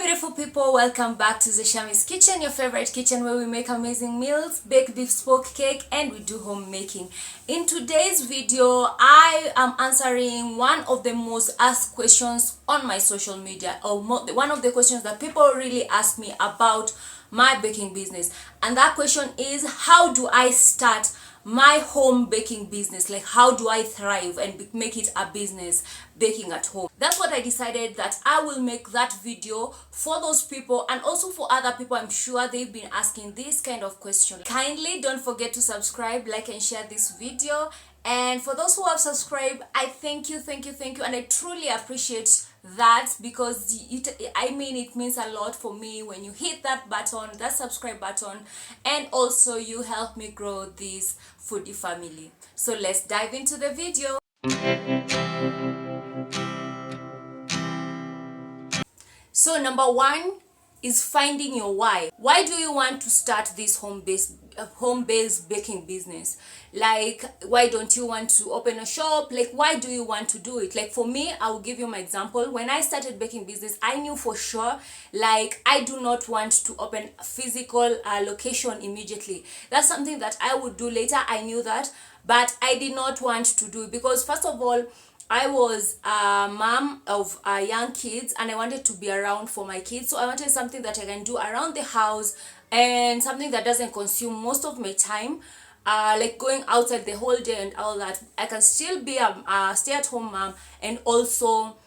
beautiful people, welcome back to Shami's Kitchen, your favorite kitchen where we make amazing meals, bake bespoke cake, and we do homemaking. In today's video, I am answering one of the most asked questions on my social media, or one of the questions that people really ask me about my baking business. And that question is, how do I start my home baking business? Like, how do I thrive and make it a business baking at home? That's what I decided that I will make that video for those people, and also for other people. I'm sure they've been asking this kind of question. Kindly don't forget to subscribe, like, and share this video. And for those who have subscribed, I thank you, and I truly appreciate that, because it means a lot for me when you hit that button, that subscribe button, and also you help me grow this foodie family. So let's dive into the video. So number one is finding your why. Why do you want to start this home-based baking business? Like, why don't you want to open a shop? Like, why do you want to do it? Like, for me, I will give you my example. When I started baking business, I knew for sure, like, I do not want to open a physical location immediately. That's something that I would do later. I knew that, but I did not want to do it because, first of all, I was a mom of young kids, and I wanted to be around for my kids. So I wanted something that I can do around the house, and something that doesn't consume most of my time, like going outside the whole day and all that. I can still be a stay-at-home mom and also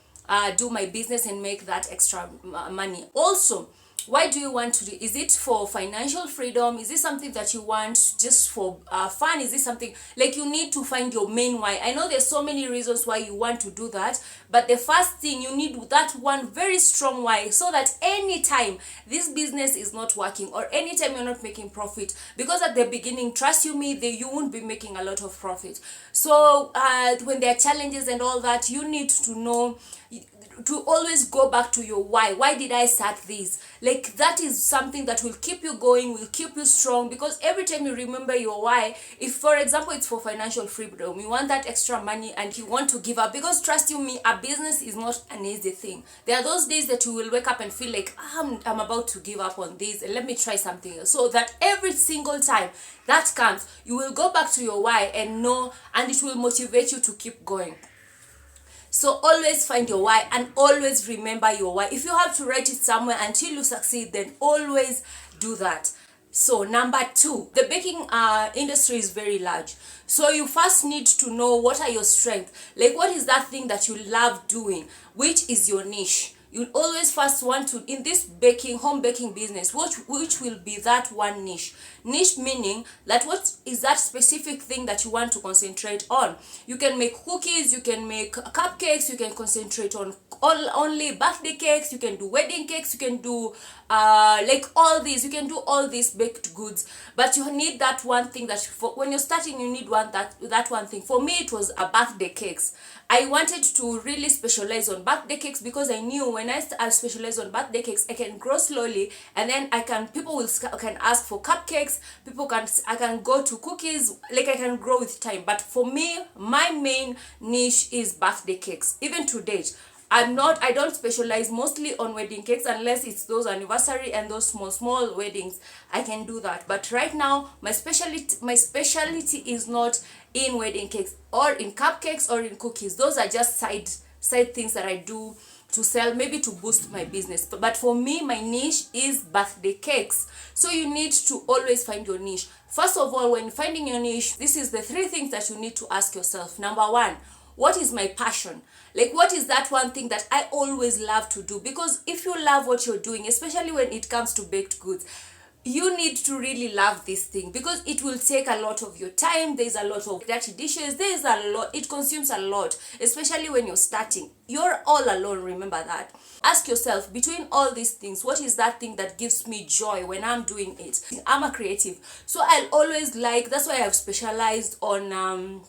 do my business and make that extra money. Also, why do you want to do? Is it for financial freedom? Is it something that you want just for fun? Is it something like you need to find your main why? I know there's so many reasons why you want to do that, but the first thing, you need that one very strong why, so that anytime this business is not working or anytime you're not making profit, because at the beginning, trust you me, you won't be making a lot of profit. So when there are challenges and all that, you need to know to always go back to your why did I start this? Like, that is something that will keep you going, will keep you strong, because every time you remember your why, if for example it's for financial freedom, you want that extra money and you want to give up, because trust you me, a business is not an easy thing. There are those days that you will wake up and feel like, I'm about to give up on this and let me try something else. So that every single time that comes, you will go back to your why and know, and it will motivate you to keep going. So always find your why and always remember your why. If you have to write it somewhere until you succeed, then always do that. So number two, the baking industry is very large. So you first need to know, what are your strengths? Like, what is that thing that you love doing? Which is your niche? You always first want to, in this home baking business, which will be that one niche. Niche meaning that what is that specific thing that you want to concentrate on. You can make cookies, you can make cupcakes, you can concentrate on only birthday cakes, you can do wedding cakes, you can do like all these, you can do all these baked goods, but you need that one thing that when you're starting, you need that one thing. For me, it was a birthday cakes. I wanted to really specialize on birthday cakes, because I knew when I specialize on birthday cakes, I can grow slowly, and then people can ask for cupcakes, I can go to cookies, like I can grow with time. But for me, my main niche is birthday cakes. Even to date, I don't specialize mostly on wedding cakes, unless it's those anniversary and those small weddings. I can do that. But right now, my specialty is not in wedding cakes or in cupcakes or in cookies. Those are just side things that I do to sell, maybe to boost my business. But for me, my niche is birthday cakes. So you need to always find your niche. First of all, when finding your niche, this is the three things that you need to ask yourself. Number one, what is my passion? Like, what is that one thing that I always love to do? Because if you love what you're doing, especially when it comes to baked goods, you need to really love this thing, because it will take a lot of your time. There's a lot of dirty dishes, there's a lot, it consumes a lot, especially when you're starting. You're all alone, remember that. Ask yourself, between all these things, what is that thing that gives me joy when I'm doing it? I'm a creative, so I'll always that's why I've specialized on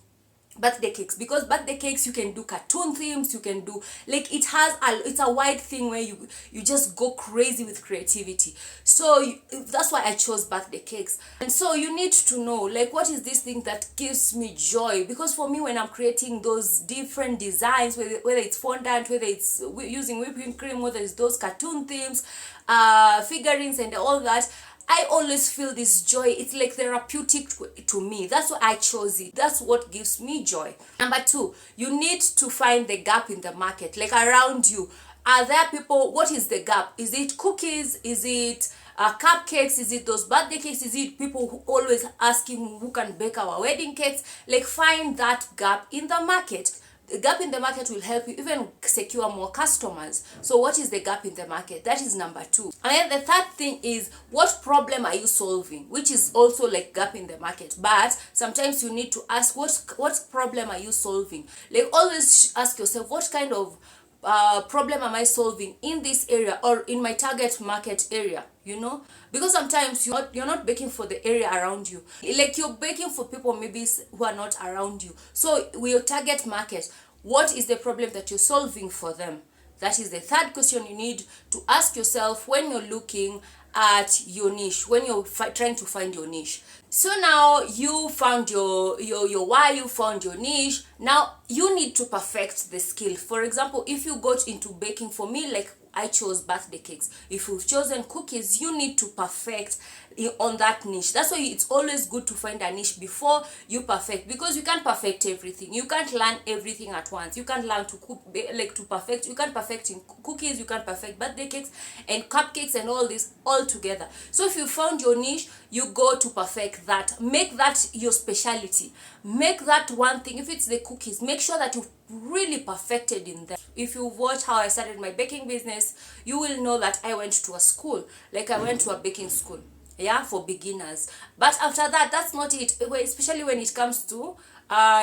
birthday cakes, because birthday cakes you can do cartoon themes, you can do like it's a wide thing where you just go crazy with creativity. So that's why I chose birthday cakes. And so you need to know like what is this thing that gives me joy, because for me when I'm creating those different designs, whether it's fondant, whether it's using whipping cream, whether it's those cartoon themes, figurines and all that, I always feel this joy. It's like therapeutic to me. That's why I chose it. That's what gives me joy. Number two, you need to find the gap in the market, like around you. Are there people? What is the gap? Is it cookies? Is it cupcakes? Is it those birthday cakes? Is it people who always asking who can bake our wedding cakes? Like find that gap in the market. The gap in the market will help you even secure more customers. So what is the gap in the market? That is number two. And then the third thing is, what problem are you solving, which is also like gap in the market. But sometimes you need to ask what problem are you solving. Like always ask yourself, what kind of problem am I solving in this area or in my target market area, you know? Because sometimes you're not baking for the area around you, like you're baking for people maybe who are not around you. So with your target market, what is the problem that you're solving for them? That is the third question you need to ask yourself when you're looking at your niche, when you're trying to find your niche. So now you found your why, you found your niche. Now you need to perfect the skill. For example, if you got into baking, for me, like I chose birthday cakes. If you've chosen cookies, you need to perfect on that niche. That's why it's always good to find a niche before you perfect, because you can't perfect everything. You can't learn everything at once. You can't learn to cook, like to perfect. You can't perfect in cookies, you can't perfect birthday cakes and cupcakes and all this all together. So if you found your niche, you go to perfect that. Make that your specialty. Make that one thing. If it's the cookies, make sure that you've really perfected in them. If you watch how I started my baking business, you will know that I went to a school. Like I went to a baking school, yeah, for beginners. But after that, that's not it, especially when it comes to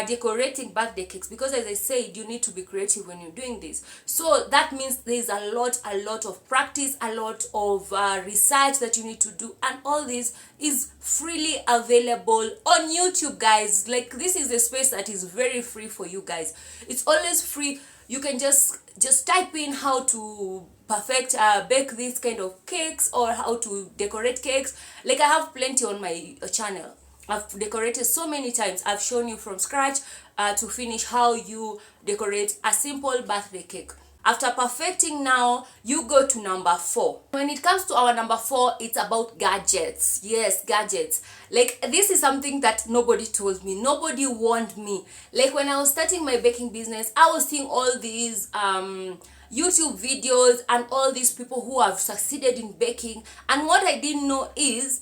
decorating birthday cakes, because as I said, you need to be creative when you're doing this. So that means there's a lot of practice, a lot of research that you need to do, and all this is freely available on YouTube, guys. Like this is a space that is very free for you guys. It's always free. You can just type in how to perfect bake this kind of cakes or how to decorate cakes. Like I have plenty on my channel. I've decorated so many times. I've shown you from scratch to finish how you decorate a simple birthday cake. After perfecting, now you go to number 4. When it comes to our number 4, it's about gadgets. Yes, gadgets. Like this is something that nobody told me, nobody warned me. Like when I was starting my baking business, I was seeing all these YouTube videos and all these people who have succeeded in baking, and what I didn't know is,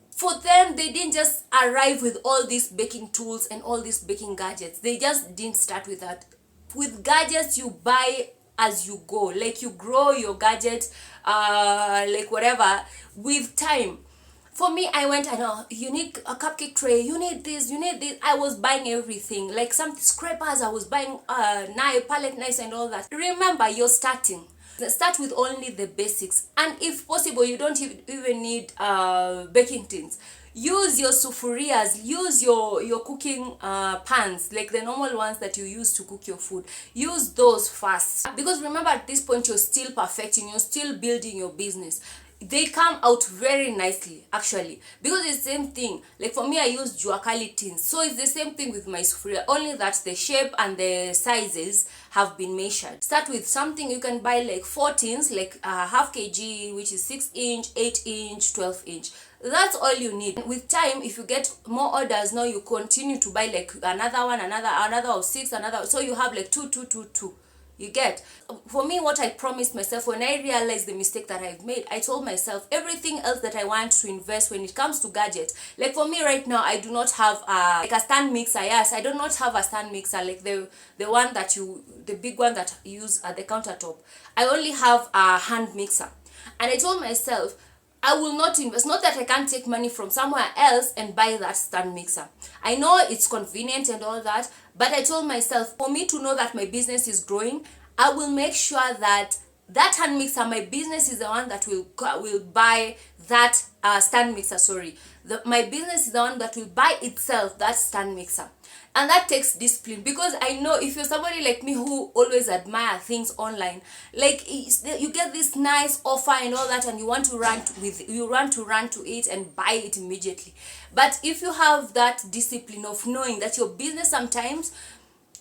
for them, they didn't just arrive with all these baking tools and all these baking gadgets. They just didn't start with that. With gadgets, you buy as you go. Like you grow your gadget, like whatever, with time. For me, I went, I know, you need a cupcake tray, you need this, you need this. I was buying everything. Like some scrapers, I was buying knife, palette knives and all that. Remember, you're starting. Start with only the basics, and if possible you don't even need baking tins. Use your sufurias, use your cooking pans, like the normal ones that you use to cook your food. Use those first, because remember at this point you're still perfecting, you're still building your business. They come out very nicely actually, because it's the same thing. Like for me, I use juakali tins, so it's the same thing with my sufuria, only that the shape and the sizes have been measured. Start with something you can buy, like 4 tins, like half kg, which is 6 inch, 8 inch, 12 inch. That's all you need. With time, if you get more orders, now you continue to buy like another one, another of 6, another, so you have like 2. You get? For me, what I promised myself when I realized the mistake that I've made, I told myself everything else that I want to invest when it comes to gadgets. Like for me right now, I do not have like a stand mixer. Yes, I do not have a stand mixer, like the one that the big one that you use at the countertop. I only have a hand mixer, and I told myself I will not invest. Not that I can't take money from somewhere else and buy that stand mixer. I know it's convenient and all that, but I told myself, for me to know that my business is growing, I will make sure that that hand mixer, my business is the one that will buy that stand mixer. Sorry, my business is the one that will buy itself that stand mixer. And that takes discipline, because I know if you're somebody like me who always admire things online, like you get this nice offer and all that, and you want to run to it and buy it immediately. But if you have that discipline of knowing that your business sometimes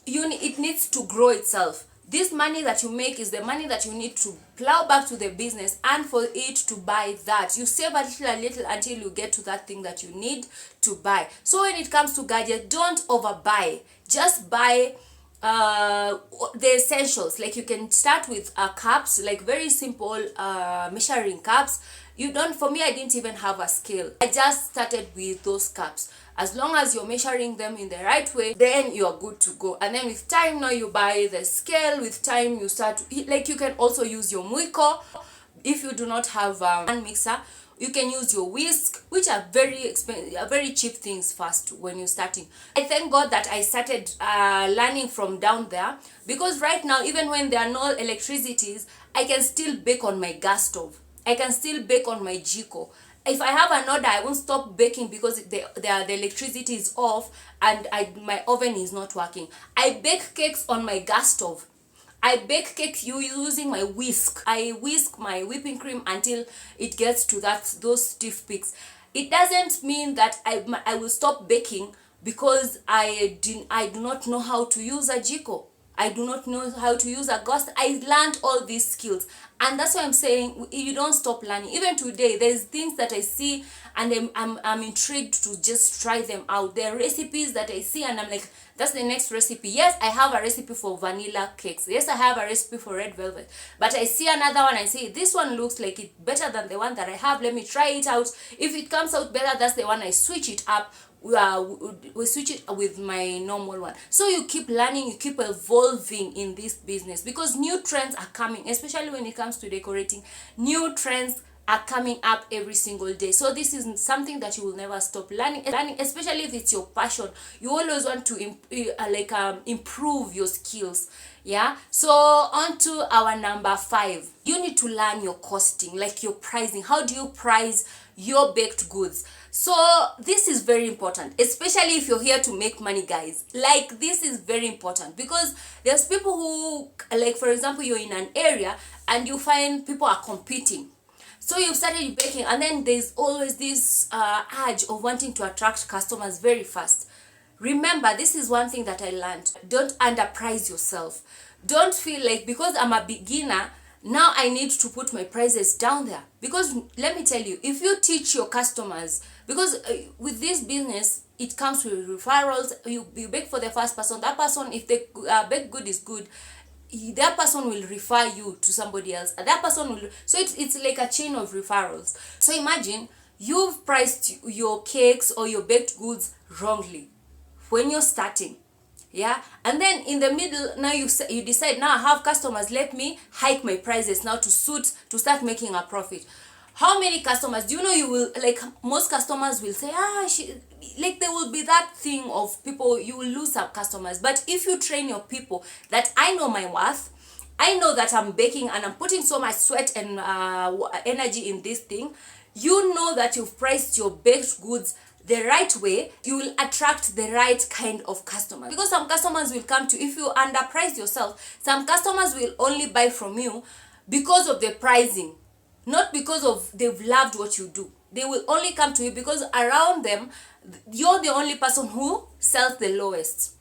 it needs to grow itself. This money that you make is the money that you need to plow back to the business, and for it to buy that, you save a little until you get to that thing that you need to buy. So when it comes to gadgets, don't overbuy. Just buy the essentials. Like you can start with cups, like very simple measuring cups. For me, I didn't even have a scale. I just started with those cups. As long as you're measuring them in the right way, then you're good to go. And then with time, now you buy the scale. With time, you start like you can also use your muiko. If you do not have a hand mixer, you can use your whisk, which are very expensive, very cheap things first when you're starting. I thank God that I started learning from down there, because right now, even when there are no electricities, I can still bake on my gas stove. I can still bake on my jiko. If I have an order, I won't stop baking because the electricity is off and my oven is not working. I bake cakes on my gas stove. I bake cake using my whisk. I whisk my whipping cream until it gets to those stiff peaks. It doesn't mean that I will stop baking because I do not know how to use a jiko. I do not know how to use a gas. I learned all these skills, and that's why I'm saying you don't stop learning. Even today, there's things that I see and I'm intrigued to just try them out. There are recipes that I see and I'm like, that's the next recipe. Yes, I have a recipe for vanilla cakes. Yes, I have a recipe for red velvet. But I see another one, I say, this one looks like it's better than the one that I have. Let me try it out. If it comes out better, that's the one I switch it up. We switch it with my normal one. So you keep learning, you keep evolving in this business, because new trends are coming, especially when it comes to decorating. New trends are coming up every single day. So this is something that you will never stop learning, especially if it's your passion. You always want to improve your skills. Yeah, so on to our number 5. You need to learn your costing, like your pricing. How do you price your baked goods? So this is very important, especially if you're here to make money, guys. Like, this is very important, because there's people who, like, for example, you're in an area and you find people are competing. So you've started baking, and then there's always this urge of wanting to attract customers very fast. Remember, this is one thing that I learned. Don't underprice yourself. Don't feel like because I'm a beginner, now I need to put my prices down there. Because let me tell you, if you teach your customers, because with this business, it comes with referrals. You bake for the first person. That person, if the baked good is good, that person will refer you to somebody else. That person will. So it's like a chain of referrals. So imagine you've priced your cakes or your baked goods wrongly when you're starting. Yeah, and then in the middle, now you decide, now I have customers, let me hike my prices now to start making a profit. How many customers do you know? You will, like, most customers will say, like, there will be that thing of people, you will lose some customers. But if you train your people that I know my worth, I know that I'm baking and I'm putting so much sweat and energy in this thing, you know that you've priced your baked goods the right way, you will attract the right kind of customers. Because some customers will come to, if you underprice yourself, some customers will only buy from you because of the pricing, not because of they've loved what you do. They will only come to you because around them, you're the only person who sells the lowest.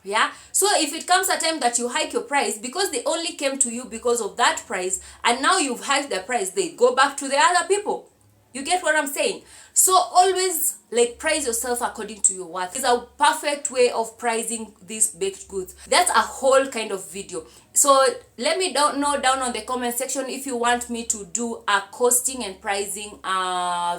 Yeah, so if it comes a time that you hike your price, because they only came to you because of that price, and now you've hiked the price, they go back to the other people. You get what I'm saying? So always, like, price yourself according to your worth. It's a perfect way of pricing these baked goods. That's a whole kind of video. So let me know down on the comment section if you want me to do a costing and pricing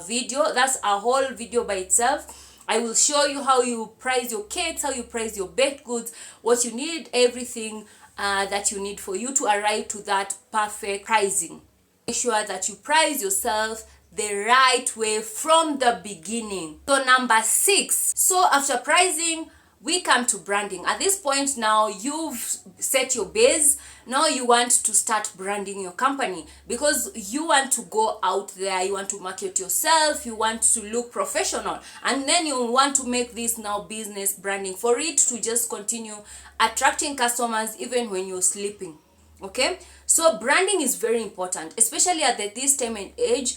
video. That's a whole video by itself. I will show you how you price your cakes, how you price your baked goods, what you need, everything that you need for you to arrive to that perfect pricing. Make sure that you price yourself the right way from the beginning. So number 6. So after pricing, we come to branding. At this point now, you've set your base. Now you want to start branding your company because you want to go out there, you want to market yourself, you want to look professional, and then you want to make this now business branding for it to just continue attracting customers even when you're sleeping. Okay, so branding is very important, especially at this time and age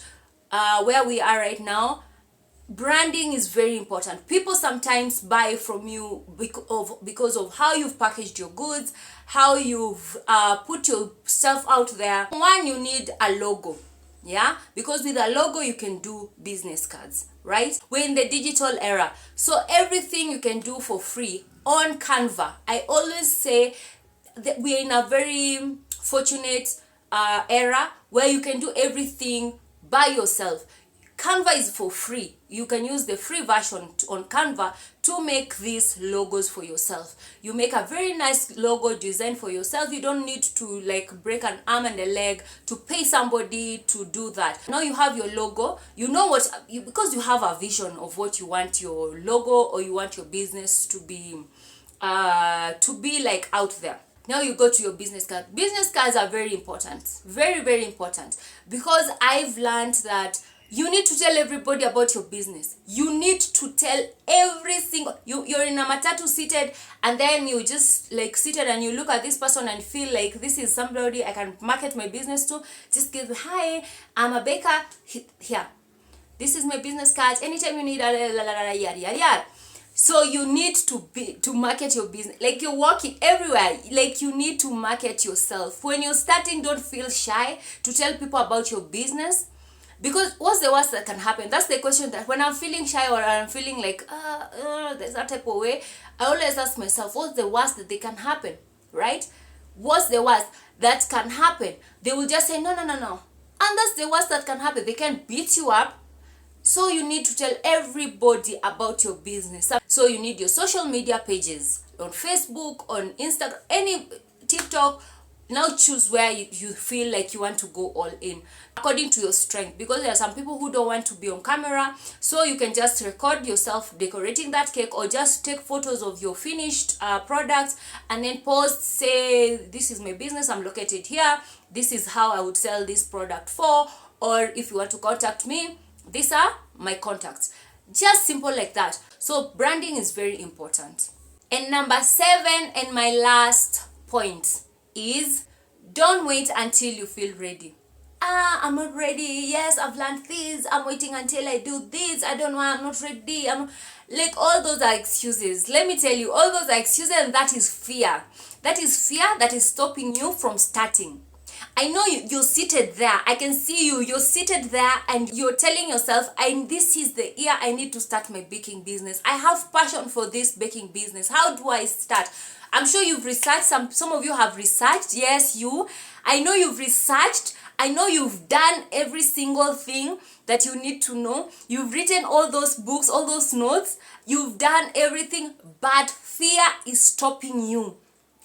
where we are right now. Branding is very important. People sometimes buy from you because of how you've packaged your goods, how you've put yourself out there. One, you need a logo. Yeah, because with a logo you can do business cards, right? We're in the digital era, so everything you can do for free on Canva. I always say that we're in a very fortunate era where you can do everything by yourself. Canva is for free. You can use the free version on Canva to make these logos for yourself. You make a very nice logo design for yourself. You don't need to like break an arm and a leg to pay somebody to do that. Now you have your logo. You know what because you have a vision of what you want your logo or you want your business to be like out there. Now you go to your business card. Business cards are very important. Very, very important. Because I've learned that you need to tell everybody about your business. You need to tell every single... You're in a matatu seated, and then you just like seated and you look at this person and feel like this is somebody I can market my business to. Just give, hi, I'm a baker. Here. This is my business card. Anytime you need, yada, yada, yada. So you need to market your business. Like you're walking everywhere. Like you need to market yourself. When you're starting, don't feel shy to tell people about your business. Because what's the worst that can happen? That's the question that when I'm feeling shy or I'm feeling like, there's that type of way, I always ask myself, what's the worst that they can happen, right? What's the worst that can happen? They will just say, no. And that's the worst that can happen. They can beat you up. So you need to tell everybody about your business. So you need your social media pages on Facebook, on Instagram, any TikTok. Now choose where you feel like you want to go all in according to your strength, because there are some people who don't want to be on camera, so you can just record yourself decorating that cake or just take photos of your finished products and then post, say this is my business, I'm located here, this is how I would sell this product for, or if you want to contact me, these are my contacts. Just simple like that. So branding is very important. And number 7 and my last point is don't wait until you feel ready. I'm not ready. Yes, I've learned this. I'm waiting until I do this. I don't know. I'm not ready. I'm like, all those are excuses. Let me tell you, all those are excuses, and that is fear. That is fear that is stopping you from starting. I know you're seated there. I can see you. You're seated there and you're telling yourself, this is the year I need to start my baking business. I have passion for this baking business. How do I start? I'm sure you've researched. Some of you have researched. Yes, you. I know you've researched. I know you've done every single thing that you need to know. You've written all those books, all those notes. You've done everything, but fear is stopping you.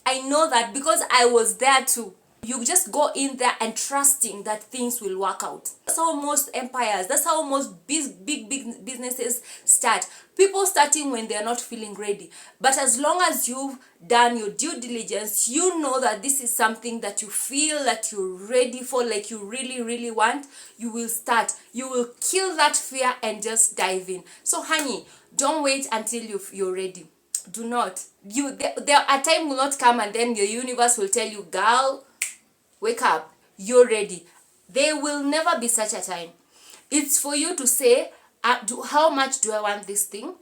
I know that because I was there too. You just go in there and trusting that things will work out. That's how most empires, that's how most big businesses start. People starting when they're not feeling ready. But as long as you've done your due diligence, you know that this is something that you feel that you're ready for, like you really, really want, you will start. You will kill that fear and just dive in. So honey, don't wait until you're ready. Do not. A time will not come and then the universe will tell you, girl, wake up, you're ready. There will never be such a time. It's for you to say, how much do I want this thing?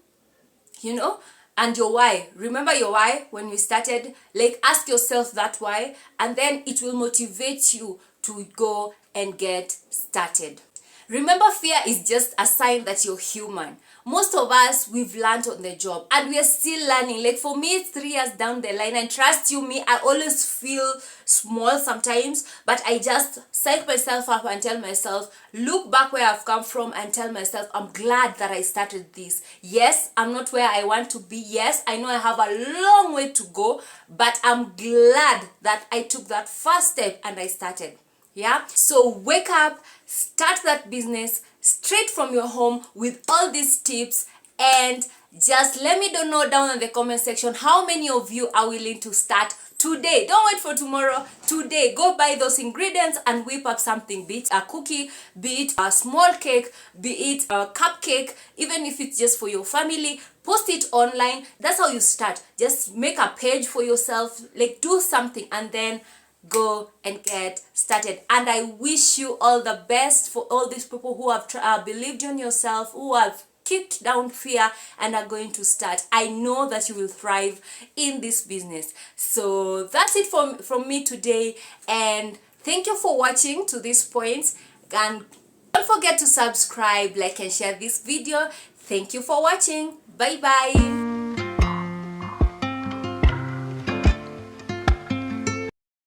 And your why. Remember your why when we started? Like, ask yourself that why, and then it will motivate you to go and get started. Remember, fear is just a sign that you're human. Most of us, we've learned on the job and we are still learning. Like for me, it's 3 years down the line, and trust you me, I always feel small sometimes, but I just psych myself up and tell myself, look back where I've come from and tell myself, I'm glad that I started this. Yes, I'm not where I want to be. Yes, I know I have a long way to go, but I'm glad that I took that first step and I started. Yeah, so wake up, start that business straight from your home with all these tips, And just let me know down in the comment section how many of you are willing to start today. Don't wait for tomorrow. Today, go buy those ingredients and whip up something, be it a cookie, be it a small cake, be it a cupcake, even if it's just for your family. Post it online. That's how you start. Just make a page for yourself, like do something, and then go and get started. And I wish you all the best for all these people who have believed in yourself, who have kicked down fear and are going to start. I know that you will thrive in this business. So that's it from me today, and thank you for watching to this point. And don't forget to subscribe, like, and share this video. Thank you for watching. Bye bye.